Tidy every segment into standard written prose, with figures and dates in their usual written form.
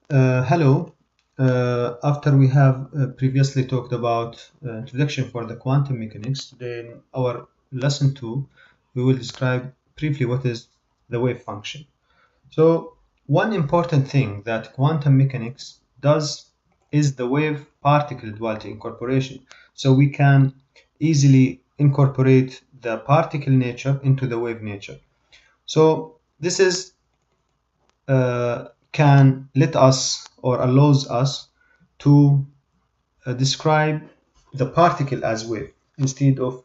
Hello. After we have previously talked about introduction for the quantum mechanics, today in our lesson 2, we will describe briefly what is the wave function. So, one important thing that quantum mechanics does is the wave-particle duality incorporation. So we can easily incorporate the particle nature into the wave nature. So this is can let us or allows us to describe the particle as wave instead of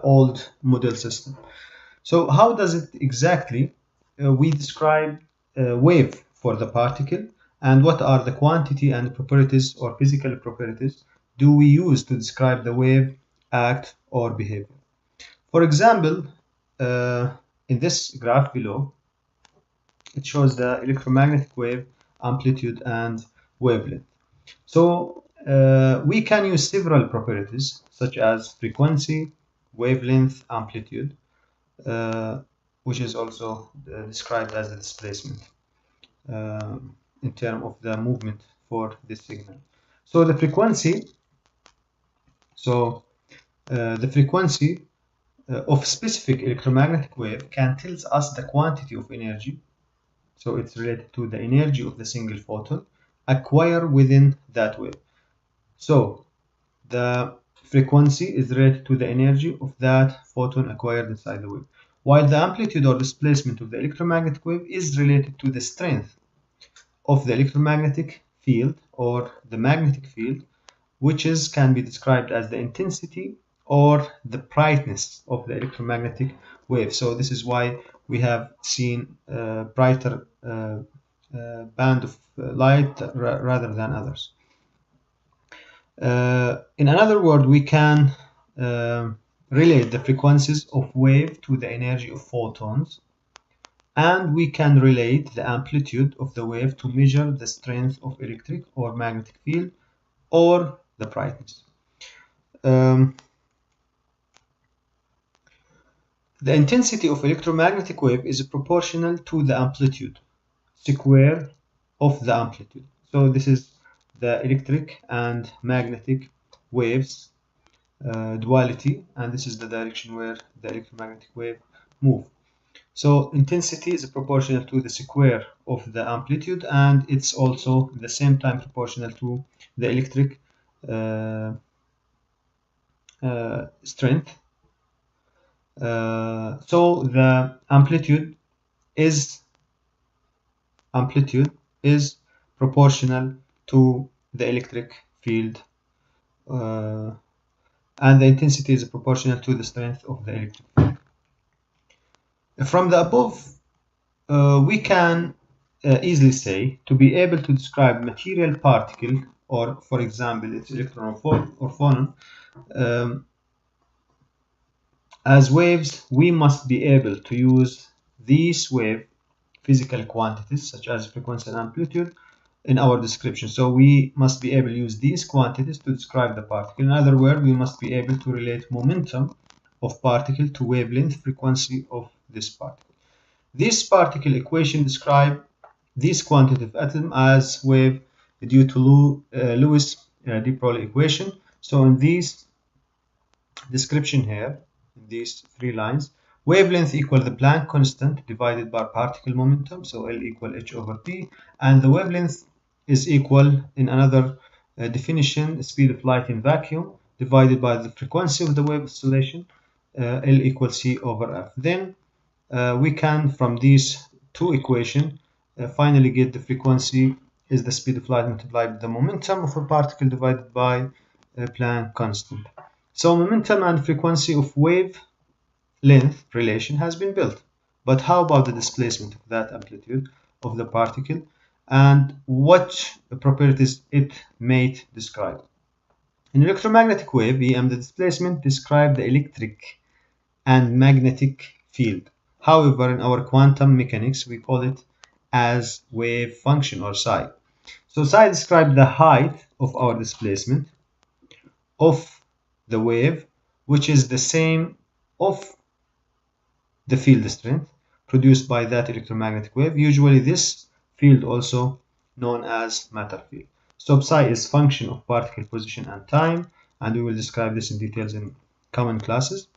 old model system. So how does it exactly we describe wave for the particle, and what are the quantity and properties or physical properties do we use to describe the wave, act, or behavior? For example, in this graph below, it shows the electromagnetic wave amplitude and wavelength. So we can use several properties such as frequency, wavelength, amplitude, which is also described as the displacement uh, in terms of the movement for this signal. So the frequency, so the frequency of specific electromagnetic wave can tell us the quantity of energy. So it's related to the energy of the single photon acquired within that wave. So the frequency is related to the energy of that photon acquired inside the wave, while the amplitude or displacement of the electromagnetic wave is related to the strength of the electromagnetic field or the magnetic field, which can be described as the intensity or the brightness of the electromagnetic wave. So this is why we have seen brighter band of light rather than others. In another word, we can relate the frequencies of wave to the energy of photons, and we can relate the amplitude of the wave to measure the strength of electric or magnetic field or the brightness. The intensity of electromagnetic wave is proportional to the amplitude square of the amplitude. So this is the electric and magnetic waves duality, and this is the direction where the electromagnetic wave move. So intensity is proportional to the square of the amplitude, and it's also the same time proportional to the electric strength. So the amplitude is proportional to the electric field, and the intensity is proportional to the strength of the electric field. From the above, we can easily say to be able to describe material particle, or for example its electron or photon, as waves, we must be able to use these wave physical quantities such as frequency and amplitude in our description. So we must be able to use these quantities to describe the particle. In other words, we must be able to relate momentum of particle to wavelength frequency of this particle. This particle equation describe this quantitative atom as wave due to Lewis de Broglie equation. So in this description here, in these three lines, wavelength equal the Planck constant divided by particle momentum, so L equal h over p, and the wavelength is equal, in another definition, speed of light in vacuum divided by the frequency of the wave oscillation, L equals c over f. Then we can, from these two equations, finally get the frequency is the speed of light multiplied by the momentum of a particle divided by Planck constant. So momentum and frequency of wave length relation has been built. But how about the displacement of that amplitude of the particle, and what properties it may describe? In electromagnetic wave, EM, the displacement describes the electric and magnetic field. However, in our quantum mechanics, we call it as wave function or psi. So psi describes the height of our displacement of the wave, which is the same of the field strength produced by that electromagnetic wave. Usually this field, also known as matter field. So psi is function of particle position and time, and we will describe this in details in common classes.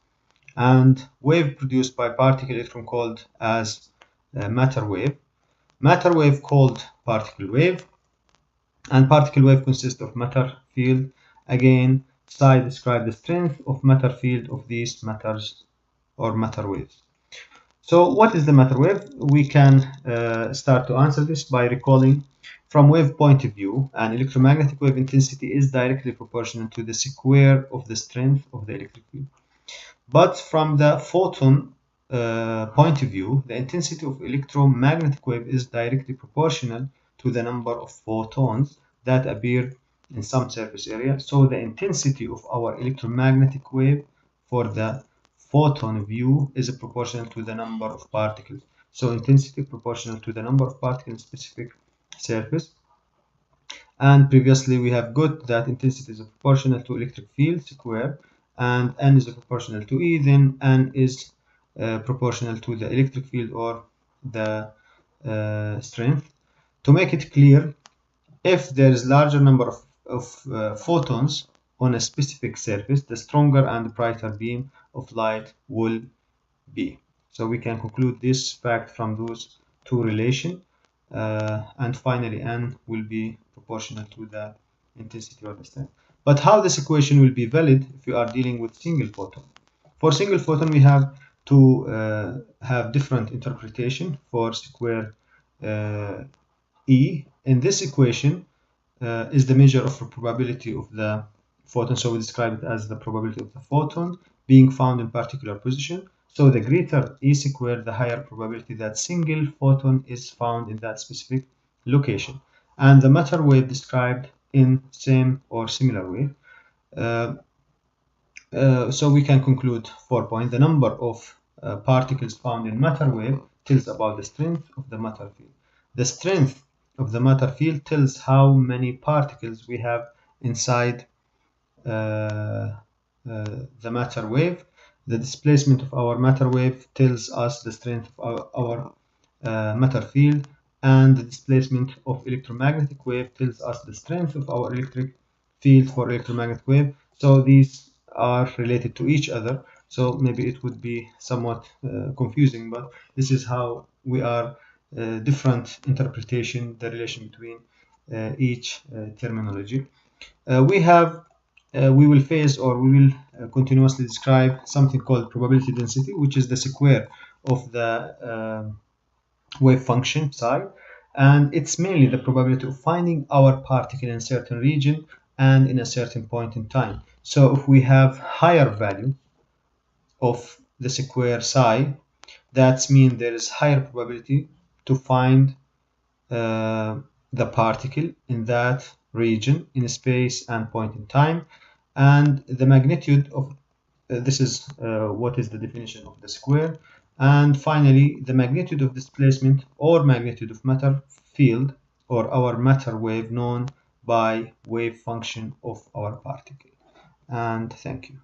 And wave produced by particle electron called as matter wave. Matter wave called particle wave, and particle wave consists of matter field. Again, psi describe the strength of matter field of these matters or matter waves. So what is the matter wave? We can start to answer this by recalling, from wave point of view, an electromagnetic wave intensity is directly proportional to the square of the strength of the electric field. But from the photon point of view, the intensity of electromagnetic wave is directly proportional to the number of photons that appear in some surface area. So the intensity of our electromagnetic wave for the photon view is proportional to the number of particles. So intensity proportional to the number of particles in specific surface. And previously we have got that intensity is proportional to electric field square, and N is proportional to E, then N is proportional to the electric field or the strength. To make it clear, if there is larger number of photons on a specific surface, the stronger and brighter beam of light will be. So we can conclude this fact from those two relations. And finally N will be proportional to the intensity or the strength. But how this equation will be valid if you are dealing with single photon? For single photon we have to have different interpretation for square E. In this equation is the measure of the probability of the photon, so we describe it as the probability of the photon being found in particular position. So the greater E squared, the higher probability that single photon is found in that specific location. And the matter wave described in same or similar way. So we can conclude 4 points. The number of particles found in matter wave tells about the strength of the matter field. The strength of the matter field tells how many particles we have inside the matter wave. The displacement of our matter wave tells us the strength of our matter field, and the displacement of electromagnetic wave tells us the strength of our electric field for electromagnetic wave. So these are related to each other, so maybe it would be somewhat confusing, but this is how we are different interpretation, the relation between each terminology. We will face, or we will continuously describe something called probability density, which is the square of the wave function psi, and it's mainly the probability of finding our particle in a certain region and in a certain point in time. So if we have higher value of the square psi, that means there is higher probability to find the particle in that region in space and point in time. And the magnitude of this is what is the definition of the square. And finally, the magnitude of displacement or magnitude of matter field or our matter wave known by wave function of our particle. And thank you.